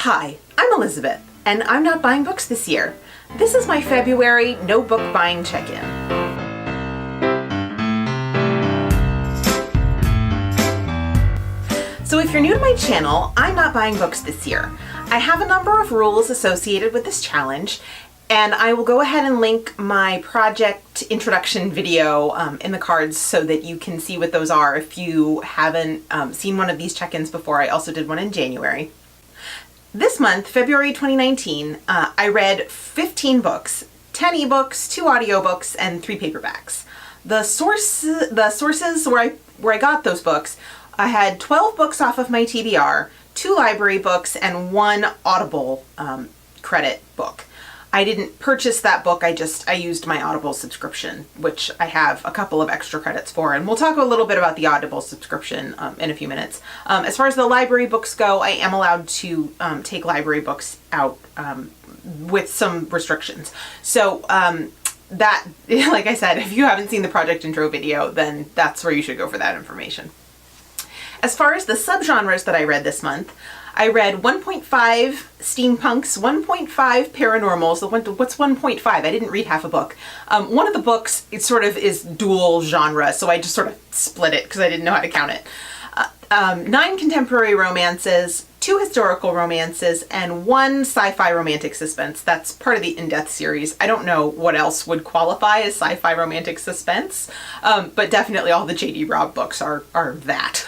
Hi, I'm Elizabeth, and I'm not buying books this year. This is my February no book buying check-in. So if you're new to my channel, I'm not buying books this year. I have a number of rules associated with this challenge, and I will go ahead and link my project introduction video in the cards so that you can see what those are if you haven't seen one of these check-ins before. I also did one in January. This month, February 2019, I read 15 books, 10 ebooks, 2 audiobooks, and 3 paperbacks. The sources where I got those books, I had 12 books off of my TBR, 2 library books, and 1 Audible credit book. I didn't purchase that book, I used my Audible subscription, which I have a couple of extra credits for, and we'll talk a little bit about the Audible subscription in a few minutes. As far as the library books go, I am allowed to take library books out with some restrictions. So that, like I said, if you haven't seen the project intro video, then that's where you should go for that information. As far as the subgenres that I read this month, I read 1.5 steampunks, 1.5 paranormals. What's 1.5? I didn't read half a book. One of the books, it sort of is dual genre, so I just sort of split it because I didn't know how to count it. 9 contemporary romances, 2 historical romances, and 1 sci-fi romantic suspense. That's part of the In Death series. I don't know what else would qualify as sci-fi romantic suspense, but definitely all the J.D. Robb books are that.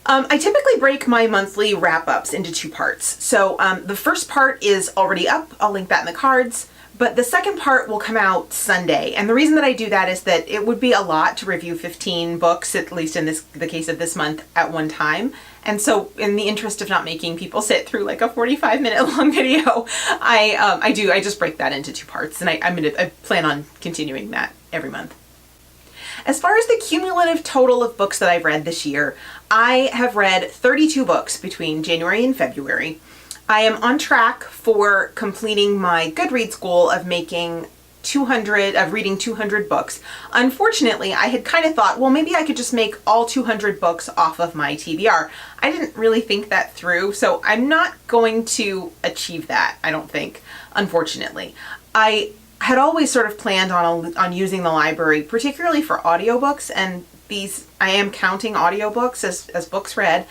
I typically break my monthly wrap-ups into 2 parts. So the first part is already up, I'll link that in the cards, but the second part will come out Sunday. And the reason that I do that is that it would be a lot to review 15 books, at least in the case of this month, at one time. And so in the interest of not making people sit through like a 45-minute long video, I just break that into 2 parts, and I plan on continuing that every month. As far as the cumulative total of books that I've read this year, I have read 32 books between January and February. I am on track for completing my Goodreads goal of reading 200 books. Unfortunately, I had kind of thought, well, maybe I could just make all 200 books off of my TBR. I didn't really think that through, so I'm not going to achieve that, I don't think, unfortunately. I had always sort of planned on using the library, particularly for audiobooks, and these, I am counting audiobooks as books read.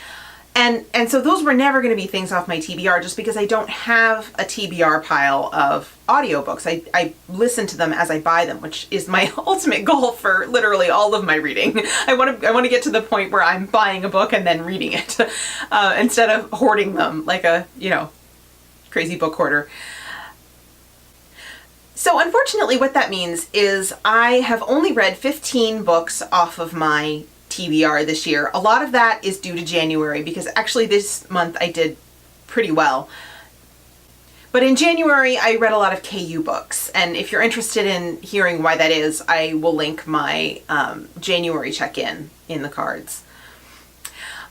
And so those were never going to be things off my TBR just because I don't have a TBR pile of audiobooks. I listen to them as I buy them, which is my ultimate goal for literally all of my reading. I want to get to the point where I'm buying a book and then reading it instead of hoarding them like a, crazy book hoarder. So unfortunately what that means is I have only read 15 books off of my TBR this year. A lot of that is due to January because actually this month I did pretty well. But in January I read a lot of KU books, and if you're interested in hearing why that is, I will link my January check-in in the cards.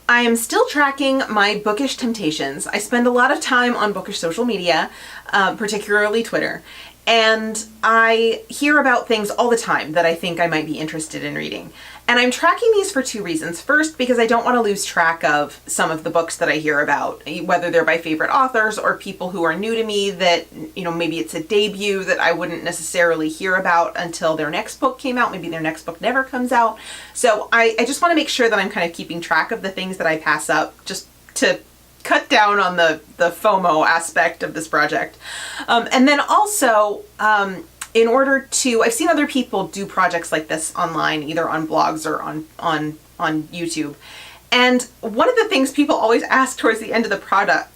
I am still tracking my bookish temptations. I spend a lot of time on bookish social media, particularly Twitter. And I hear about things all the time that I think I might be interested in reading. And I'm tracking these for 2 reasons. First, because I don't want to lose track of some of the books that I hear about, whether they're by favorite authors or people who are new to me that, maybe it's a debut that I wouldn't necessarily hear about until their next book came out. Maybe their next book never comes out. So I just want to make sure that I'm kind of keeping track of the things that I pass up just to cut down on the FOMO aspect of this project. And then also, in order to, I've seen other people do projects like this online, either on blogs or on YouTube. And one of the things people always ask towards the end of the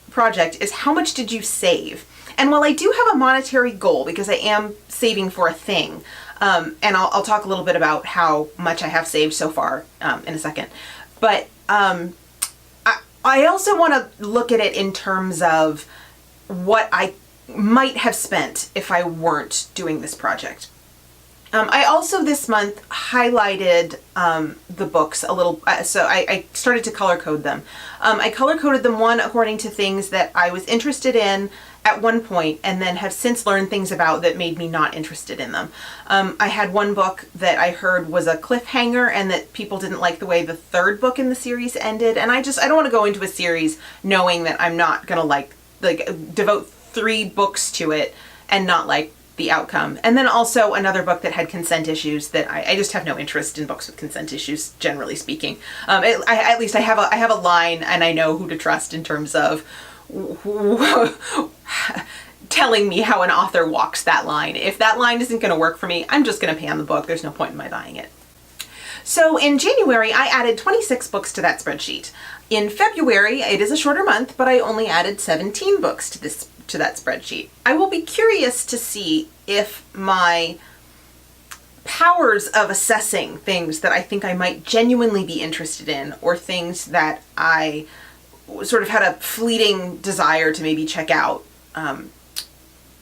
project is, how much did you save? And while I do have a monetary goal, because I am saving for a thing, and I'll talk a little bit about how much I have saved so far in a second, but I also want to look at it in terms of what I might have spent if I weren't doing this project. I also this month highlighted the books a little, so I started to color code them. I color coded them, one according to things that I was interested in at one point and then have since learned things about that made me not interested in them. I had one book that I heard was a cliffhanger and that people didn't like the way the third book in the series ended, and I don't want to go into a series knowing that I'm not going to like devote 3 books to it and not like the outcome. And then also another book that had consent issues that I just have no interest in books with consent issues, generally speaking. At least I have a line and I know who to trust in terms of telling me how an author walks that line. If that line isn't going to work for me, I'm just going to pan the book. There's no point in my buying it. So in January, I added 26 books to that spreadsheet. In February, it is a shorter month, but I only added 17 books to that spreadsheet. I will be curious to see if my powers of assessing things that I think I might genuinely be interested in, or things that I sort of had a fleeting desire to maybe check out,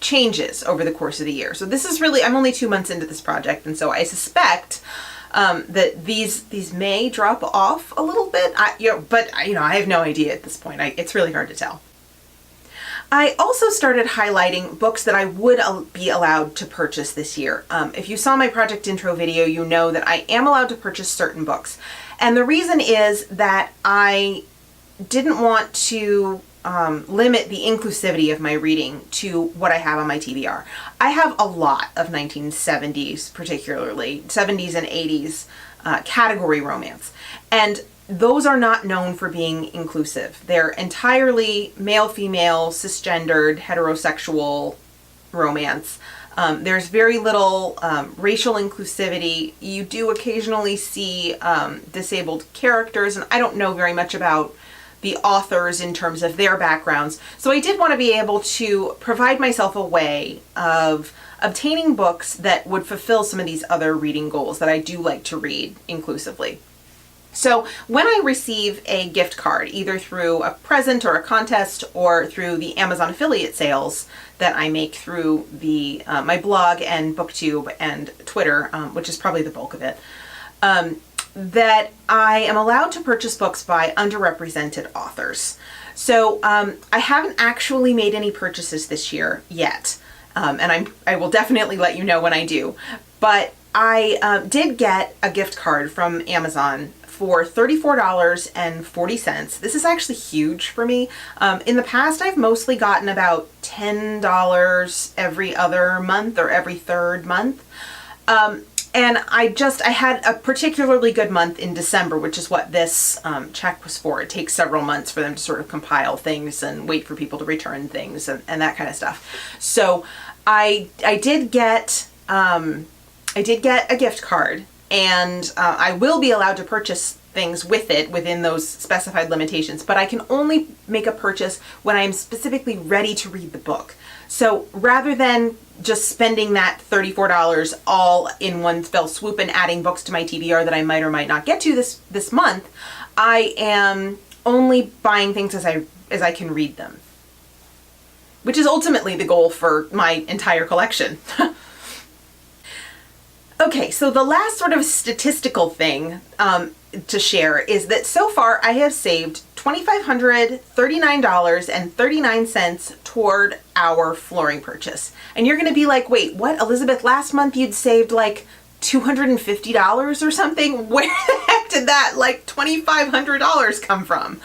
changes over the course of the year. So this is really, I'm only 2 months into this project, and so I suspect that these may drop off a little bit. But I have no idea at this point. It's really hard to tell. I also started highlighting books that I would be allowed to purchase this year. If you saw my project intro video, you know that I am allowed to purchase certain books. And the reason is that I didn't want to limit the inclusivity of my reading to what I have on my TBR. I have a lot of 1970s, particularly 70s and 80s category romance. And those are not known for being inclusive. They're entirely male, female, cisgendered, heterosexual romance. There's very little racial inclusivity. You do occasionally see disabled characters, and I don't know very much about the authors in terms of their backgrounds. So I did want to be able to provide myself a way of obtaining books that would fulfill some of these other reading goals that I do like to read inclusively. So when I receive a gift card, either through a present or a contest or through the Amazon affiliate sales that I make through the my blog and BookTube and Twitter, which is probably the bulk of it, that I am allowed to purchase books by underrepresented authors. So I haven't actually made any purchases this year yet, and I will definitely let you know when I do. But I did get a gift card from Amazon for $34.40. This is actually huge for me. In the past, I've mostly gotten about $10 every other month or every third month. And I had a particularly good month in December, which is what this check was for. It takes several months for them to sort of compile things and wait for people to return things and that kind of stuff. So I did get a gift card, and I will be allowed to purchase things with it within those specified limitations, but I can only make a purchase when I am specifically ready to read the book. So rather than just spending that $34 all in one fell swoop and adding books to my TBR that I might or might not get to this month, I am only buying things as I can read them, which is ultimately the goal for my entire collection. Okay, so the last sort of statistical thing to share is that so far I have saved $2,539.39 toward our flooring purchase. And you're going to be like, wait, what, Elizabeth, last month you'd saved like $250 or something? Where the heck did that like $2,500 come from?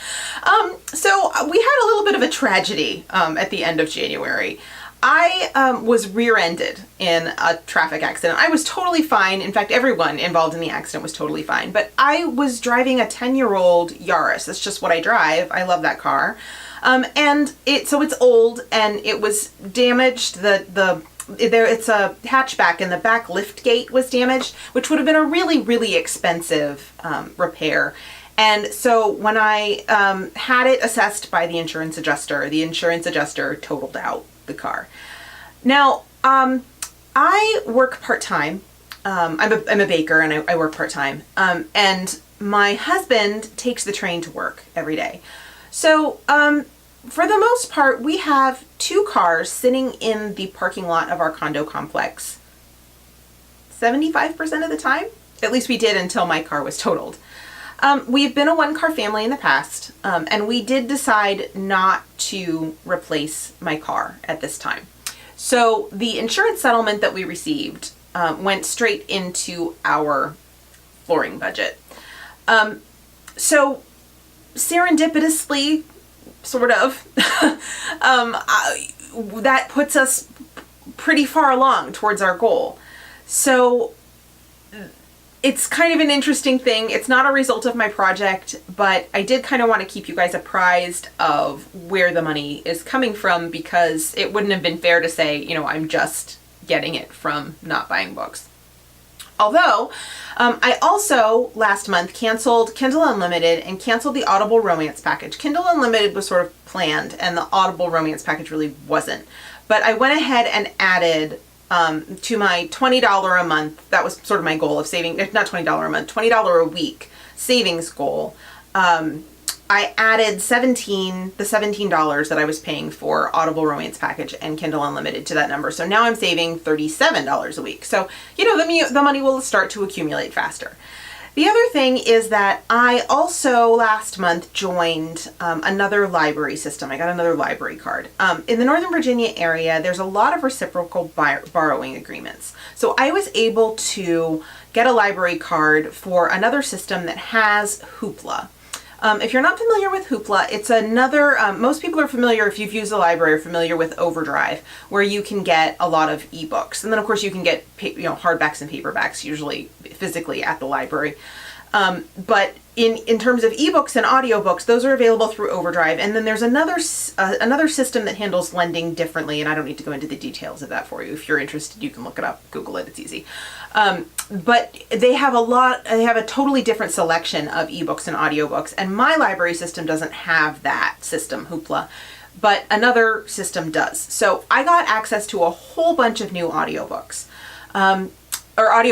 So we had a little bit of a tragedy at the end of January. I was rear-ended in a traffic accident. I was totally fine. In fact, everyone involved in the accident was totally fine. But I was driving a 10-year-old Yaris. That's just what I drive. I love that car. And it's old and it was damaged. It's a hatchback and the back lift gate was damaged, which would have been a really, really expensive repair. And so when I had it assessed by the insurance adjuster totaled out the car. Now, I work part-time. I'm a baker and I work part-time. And my husband takes the train to work every day. So, for the most part, we have 2 cars sitting in the parking lot of our condo complex 75% of the time. At least we did until my car was totaled. We've been a one-car family in the past, and we did decide not to replace my car at this time. So the insurance settlement that we received went straight into our flooring budget. So serendipitously, sort of, that puts us pretty far along towards our goal. So it's kind of an interesting thing. It's not a result of my project, but I did kind of want to keep you guys apprised of where the money is coming from, because it wouldn't have been fair to say, you know, I'm just getting it from not buying books. Although, I also last month canceled Kindle Unlimited and canceled the Audible Romance package. Kindle Unlimited was sort of planned and the Audible Romance package really wasn't. But I went ahead and added to my $20 a month, that was sort of my goal of saving, not $20 a month, $20 a week savings goal. I added the $17 that I was paying for Audible Romance package and Kindle Unlimited to that number. So now I'm saving $37 a week. So, you know, the money will start to accumulate faster. The other thing is that I also last month joined another library system. I got another library card. In the Northern Virginia area, there's a lot of reciprocal borrowing agreements. So I was able to get a library card for another system that has Hoopla. If you're not familiar with Hoopla, it's another, most people are familiar, if you've used the library, are familiar with Overdrive, where you can get a lot of ebooks. And then of course you can get, hardbacks and paperbacks, usually physically at the library. But in terms of ebooks and audiobooks, those are available through Overdrive. And then there's another system that handles lending differently, and I don't need to go into the details of that for you. If you're interested, you can look it up, Google it, it's easy. But they have a totally different selection of ebooks and audiobooks, and my library system doesn't have that system, Hoopla, but another system does. So I got access to a whole bunch of new audiobooks. No, I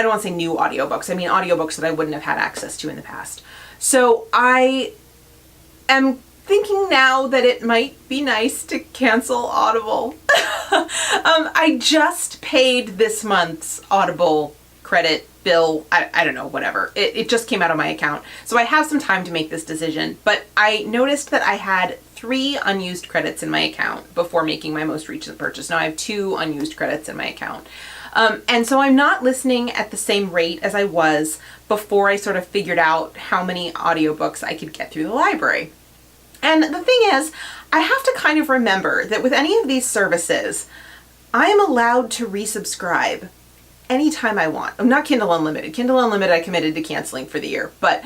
don't want to say new audiobooks. I mean audiobooks that I wouldn't have had access to in the past. So I am thinking now that it might be nice to cancel Audible. I just paid this month's Audible credit bill. I don't know, whatever. It just came out of my account. So I have some time to make this decision, but I noticed that I had 3 unused credits in my account before making my most recent purchase. Now I have 2 unused credits in my account. And so I'm not listening at the same rate as I was before I sort of figured out how many audiobooks I could get through the library. And the thing is, I have to kind of remember that with any of these services, I am allowed to resubscribe anytime I want. I'm not Kindle Unlimited. Kindle Unlimited I committed to canceling for the year, but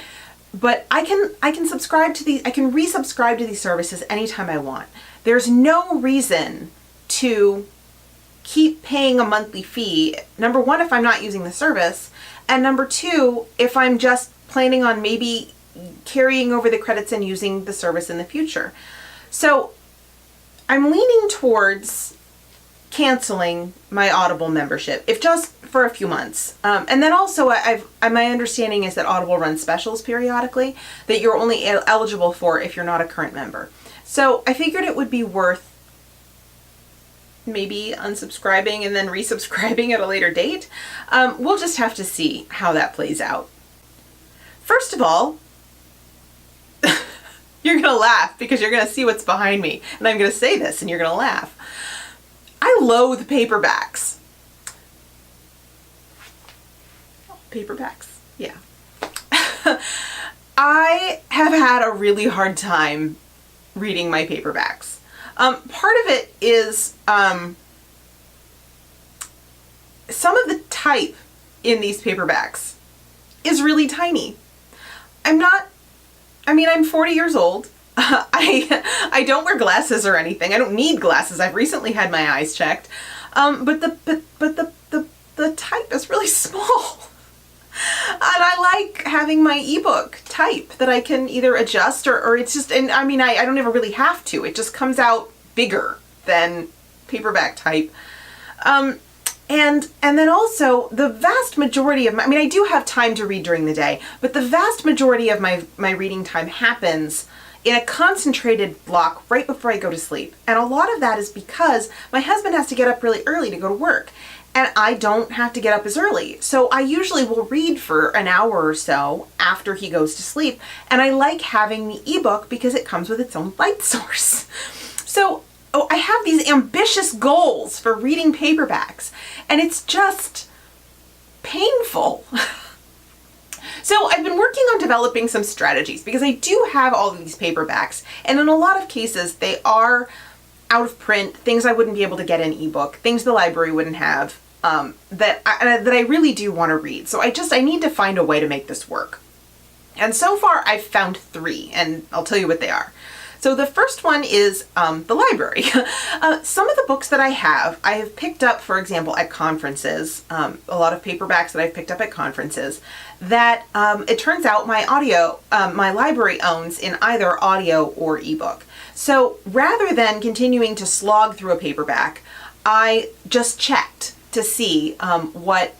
I can subscribe to these, I can resubscribe to these services anytime I want. There's no reason to keep paying a monthly fee. Number one, if I'm not using the service, and number two, if I'm just planning on maybe carrying over the credits and using the service in the future. So I'm leaning towards canceling my Audible membership, if just for a few months. And then also my understanding is that Audible runs specials periodically that you're only eligible for if you're not a current member. So I figured it would be worth maybe unsubscribing and then resubscribing at a later date. We'll just have to see how that plays out. First of all, you're gonna laugh because you're gonna see what's behind me, and I'm gonna say this and you're gonna laugh. I loathe paperbacks. Paperbacks, yeah. I have had a really hard time reading my paperbacks. Part of it is some of the type in these paperbacks is really tiny. I'm 40 years old. I don't wear glasses or anything. I don't need glasses. I've recently had my eyes checked. But the type is really small. And I like having my ebook type that I can either adjust or it's just, and I mean, I don't ever really have to. It just comes out bigger than paperback type. And then also the vast majority of I do have time to read during the day, but the vast majority of my reading time happens in a concentrated block right before I go to sleep. And a lot of that is because my husband has to get up really early to go to work. and I don't have to get up as early. So I usually will read for an hour or so after he goes to sleep, and I like having the ebook because it comes with its own light source. So I have these ambitious goals for reading paperbacks, and it's just painful. So I've been working on developing some strategies because I do have all of these paperbacks, and in a lot of cases they are out of print, things I wouldn't be able to get in ebook, things the library wouldn't have, that I really do want to read. So I need to find a way to make this work. And so far I've found 3, and I'll tell you what they are. So the first one is the library. Some of the books that I have picked up, for example, at conferences, a lot of paperbacks that I've picked up at conferences that it turns out my library owns in either audio or ebook. So rather than continuing to slog through a paperback, I just checked to see what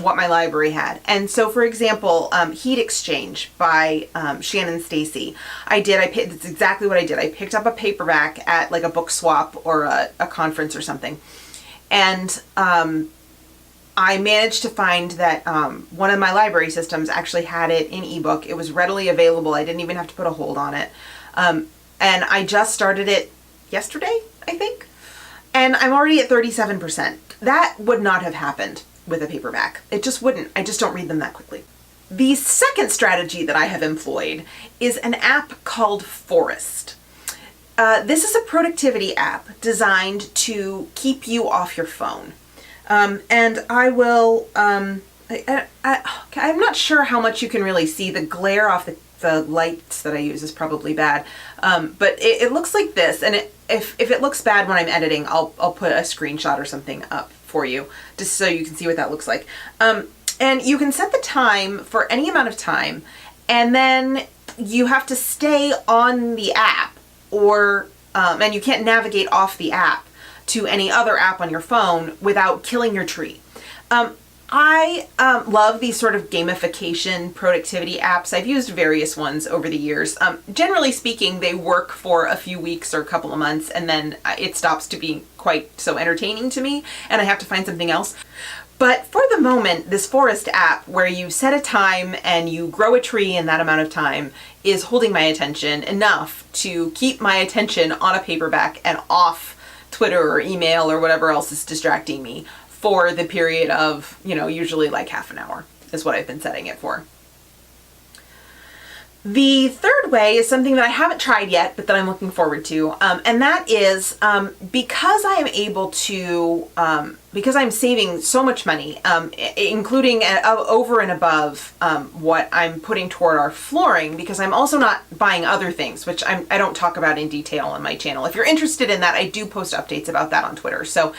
my library had. And so, for example, Heat Exchange by Shannon Stacy. That's exactly what I did. I picked up a paperback at like a book swap or a conference or something. And I managed to find that one of my library systems actually had it in ebook. It was readily available. I didn't even have to put a hold on it. And I just started it yesterday, I think. And I'm already at 37%. That would not have happened with a paperback. It just wouldn't. I just don't read them that quickly. The second strategy that I have employed is an app called Forest. This is a productivity app designed to keep you off your phone. And I will, I'm not sure how much you can really see. The glare off the lights that I use is probably bad. But it looks like this, and if it looks bad when I'm editing, I'll put a screenshot or something up for you, just so you can see what that looks like. And you can set the time for any amount of time, and then you have to stay on the app, or and you can't navigate off the app to any other app on your phone without killing your tree. I love these sort of gamification productivity apps. I've used various ones over the years. Generally speaking, they work for a few weeks or a couple of months, and then it stops to be quite so entertaining to me, and I have to find something else. But for the moment, this Forest app, where you set a time and you grow a tree in that amount of time, is holding my attention enough to keep my attention on a paperback and off Twitter or email or whatever else is distracting me for the period of, usually like half an hour is what I've been setting it for. The third way is something that I haven't tried yet, but that I'm looking forward to, and that is because I am able to, because I'm saving so much money, including over and above what I'm putting toward our flooring, because I'm also not buying other things, which I don't talk about in detail on my channel. If you're interested in that, I do post updates about that on Twitter. So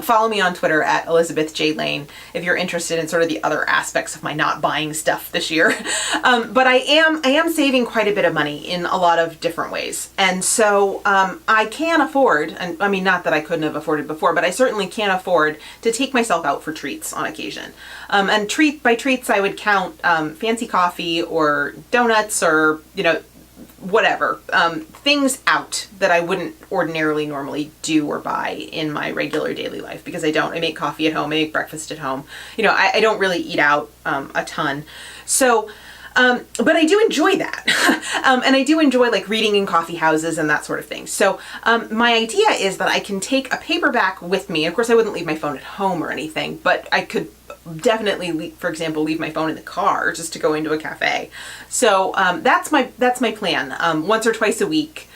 follow me on Twitter at Elizabeth J. Lane if you're interested in sort of the other aspects of my not buying stuff this year. But I am saving quite a bit of money in a lot of different ways. And so I can afford, and I mean, not that I couldn't have afforded before, but I certainly can afford to take myself out for treats on occasion. And by treats, I would count fancy coffee or donuts or, whatever, things out that I wouldn't ordinarily normally do or buy in my regular daily life, because I make coffee at home, I make breakfast at home. I don't really eat out a ton. So, but I do enjoy that. And I do enjoy like reading in coffee houses and that sort of thing. So my idea is that I can take a paperback with me. Of course, I wouldn't leave my phone at home or anything, but I could definitely, for example, leave my phone in the car just to go into a cafe. So that's my plan. Once or twice a week,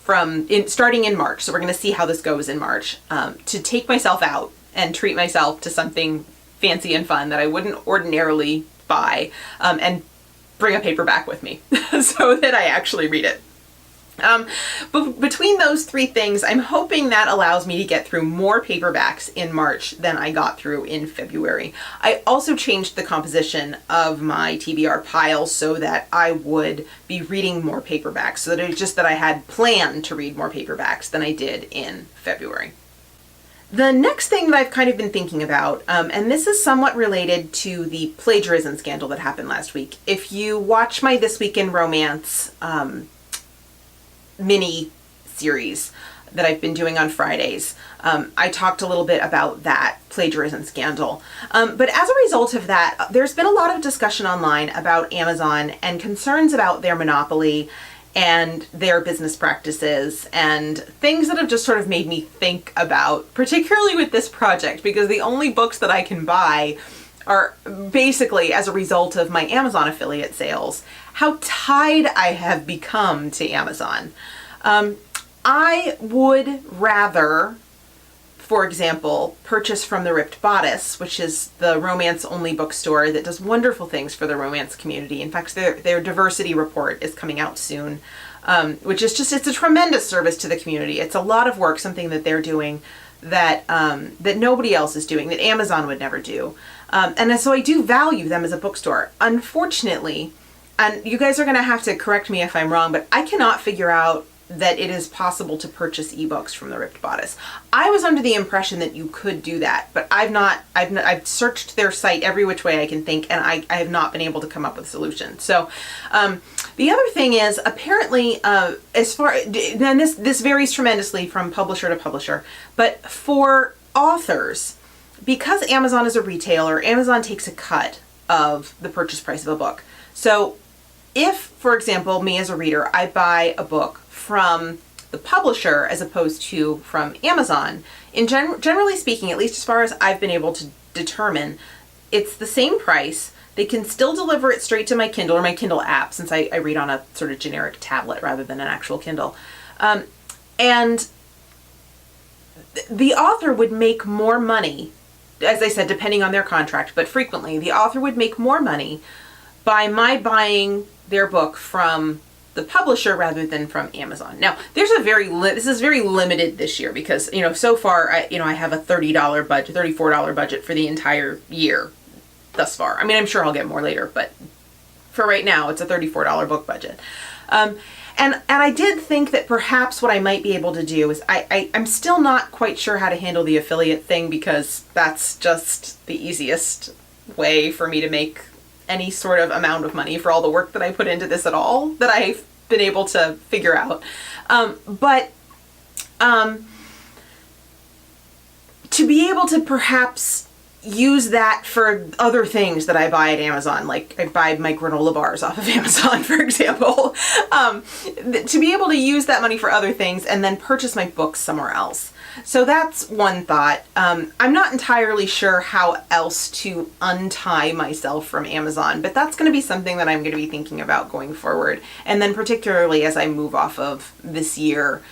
starting in March. So we're going to see how this goes in March, to take myself out and treat myself to something fancy and fun that I wouldn't ordinarily buy, and bring a paperback with me so that I actually read it. But between those 3 things, I'm hoping that allows me to get through more paperbacks in March than I got through in February. I also changed the composition of my TBR pile so that I would be reading more paperbacks, so that it's just that I had planned to read more paperbacks than I did in February. The next thing that I've kind of been thinking about, and this is somewhat related to the plagiarism scandal that happened last week. If you watch my This Week in Romance mini series, that I've been doing on Fridays. I talked a little bit about that plagiarism scandal. But as a result of that, there's been a lot of discussion online about Amazon and concerns about their monopoly and their business practices and things that have just sort of made me think about, particularly with this project, because the only books that I can buy are basically as a result of my Amazon affiliate sales, how tied I have become to Amazon. I would rather, for example, purchase from the Ripped Bodice, which is the romance-only bookstore that does wonderful things for the romance community. In fact, their diversity report is coming out soon, which is just, it's a tremendous service to the community. It's a lot of work, something that they're doing that that nobody else is doing, that Amazon would never do. And so I do value them as a bookstore. Unfortunately, and you guys are going to have to correct me if I'm wrong, but I cannot figure out that it is possible to purchase ebooks from the Ripped Bodice. I was under the impression that you could do that, but I've searched their site every which way I can think, and I have not been able to come up with a solution. So the other thing is, apparently, as far, and this varies tremendously from publisher to publisher, but for authors, because Amazon is a retailer, Amazon takes a cut of the purchase price of a book. So if, for example, me as a reader, I buy a book from the publisher as opposed to from Amazon, generally speaking, at least as far as I've been able to determine, it's the same price. They can still deliver it straight to my Kindle or my Kindle app, since I read on a sort of generic tablet rather than an actual Kindle. And the author would make more money, as I said, depending on their contract, but frequently the author would make more money by my buying their book from the publisher rather than from Amazon. Now, there's a this is very limited this year because, so far, I have a $30 budget, $34 budget for the entire year thus far. I mean, I'm sure I'll get more later, but for right now, it's a $34 book budget. And I did think that perhaps what I might be able to do is I'm still not quite sure how to handle the affiliate thing, because that's just the easiest way for me to make any sort of amount of money for all the work that I put into this at all, that I've been able to figure out. But to be able to perhaps use that for other things that I buy at Amazon, like I buy my granola bars off of Amazon, for example, to be able to use that money for other things and then purchase my books somewhere else. So that's one thought. I'm not entirely sure how else to untie myself from Amazon, but that's going to be something that I'm going to be thinking about going forward. And then particularly as I move off of this year,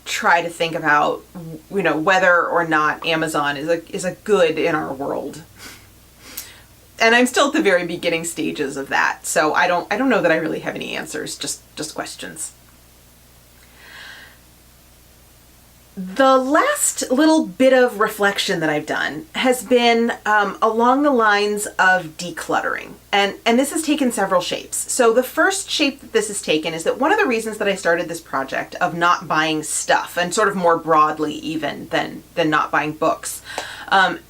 try to think about, whether or not Amazon is a good in our world. And I'm still at the very beginning stages of that, so I don't know that I really have any answers, just questions. The last little bit of reflection that I've done has been along the lines of decluttering. And this has taken several shapes. So the first shape that this has taken is that one of the reasons that I started this project of not buying stuff, and sort of more broadly even than not buying books,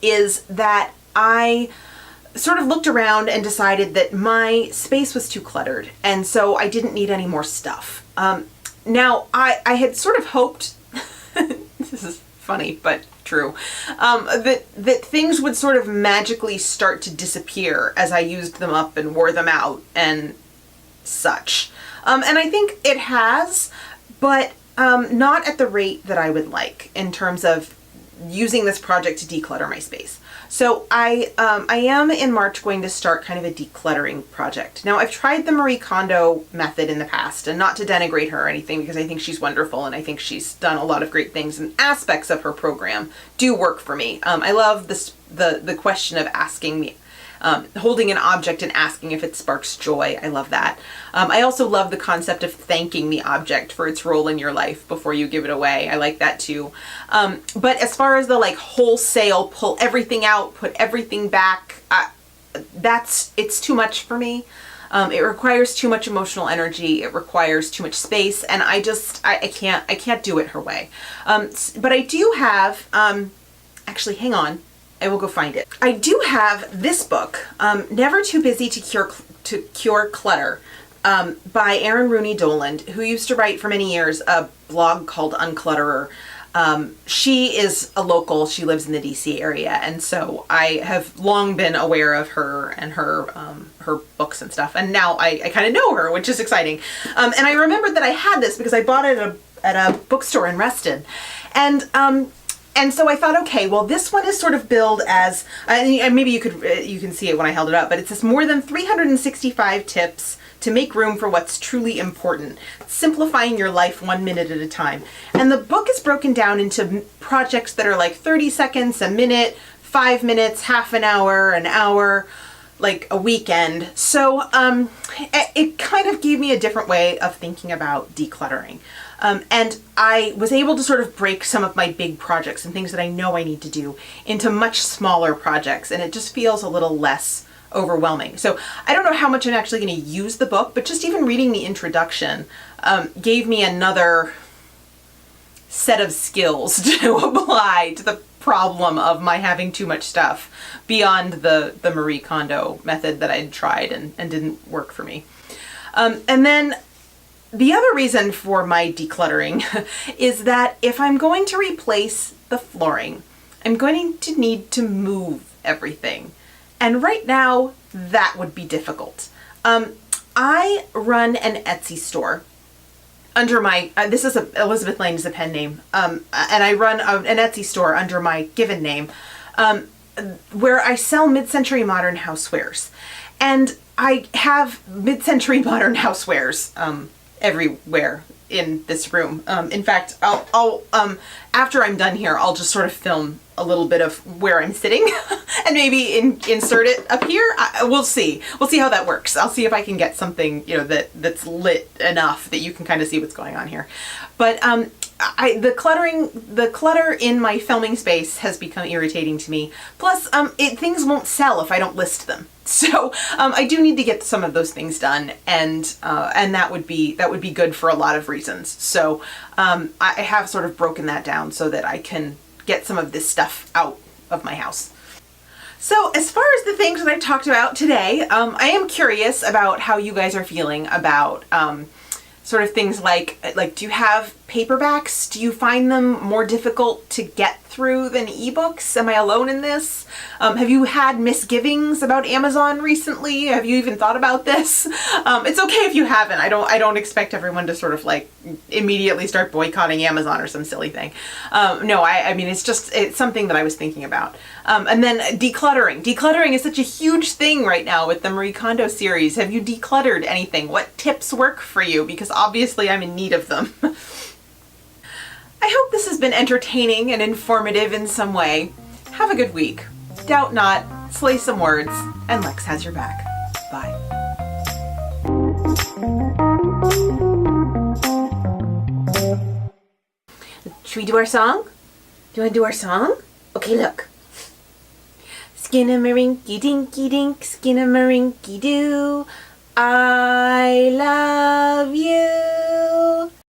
is that I sort of looked around and decided that my space was too cluttered. And so I didn't need any more stuff. Now, I had sort of hoped this is funny, but true, that things would sort of magically start to disappear as I used them up and wore them out and such. And I think it has, but not at the rate that I would like in terms of using this project to declutter my space. So I am in March going to start kind of a decluttering project. Now, I've tried the Marie Kondo method in the past, and not to denigrate her or anything, because I think she's wonderful and I think she's done a lot of great things, and aspects of her program do work for me. I love this, the question of asking me, holding an object and asking if it sparks joy. I love that. I also love the concept of thanking the object for its role in your life before you give it away. I like that too. But as far as the wholesale pull everything out, put everything back, it's too much for me. It requires too much emotional energy. It requires too much space, and I can't do it her way. But I do have, actually, hang on. I will go find it. I do have this book, Never Too Busy to Cure Clutter, by Erin Rooney Doland, who used to write for many years a blog called Unclutterer. She is a local. She lives in the DC area, and so I have long been aware of her and her books and stuff. And now I kind of know her, which is exciting. And I remembered that I had this because I bought it at a bookstore in Reston, and so I thought, okay, well, this one is sort of billed as, and maybe you can see it when I held it up, but it says more than 365 tips to make room for what's truly important, simplifying your life 1 minute at a time. And the book is broken down into projects that are like 30 seconds, a minute, 5 minutes, half an hour, like a weekend. So it kind of gave me a different way of thinking about decluttering. And I was able to sort of break some of my big projects and things that I know I need to do into much smaller projects, and it just feels a little less overwhelming. So I don't know how much I'm actually going to use the book, but just even reading the introduction gave me another set of skills to apply to the problem of my having too much stuff beyond the Marie Kondo method that I'd tried and didn't work for me. And then the other reason for my decluttering is that if I'm going to replace the flooring, I'm going to need to move everything. And right now, that would be difficult. I run an Etsy store under my, this is Elizabeth Lane is a pen name, and I run an Etsy store under my given name, where I sell mid-century modern housewares. And I have mid-century modern housewares everywhere in this room. In fact, I'll after I'm done here, I'll just sort of film a little bit of where I'm sitting and maybe insert it up here. We'll see. We'll see how that works. I'll see if I can get something, that's lit enough that you can kind of see what's going on here. But the clutter in my filming space has become irritating to me. Plus, things won't sell if I don't list them. So I do need to get some of those things done, and that would be good for a lot of reasons. So I have sort of broken that down so that I can get some of this stuff out of my house. So as far as the things that I talked about today, I am curious about how you guys are feeling about sort of things like do you have paperbacks? Do you find them more difficult to get through than ebooks? Am I alone in this? Have you had misgivings about Amazon recently? Have you even thought about this? It's okay if you haven't. I don't expect everyone to sort of like immediately start boycotting Amazon or some silly thing. No, I mean, it's something that I was thinking about. And then decluttering. Decluttering is such a huge thing right now with the Marie Kondo series. Have you decluttered anything? What tips work for you? Because obviously I'm in need of them. I hope this has been entertaining and informative in some way. Have a good week. Doubt not, slay some words, and Lex has your back. Bye. Should we do our song? Do you want to do our song? Okay, look. Skinnamarink dinky dink, skinnamarink doo. I love you.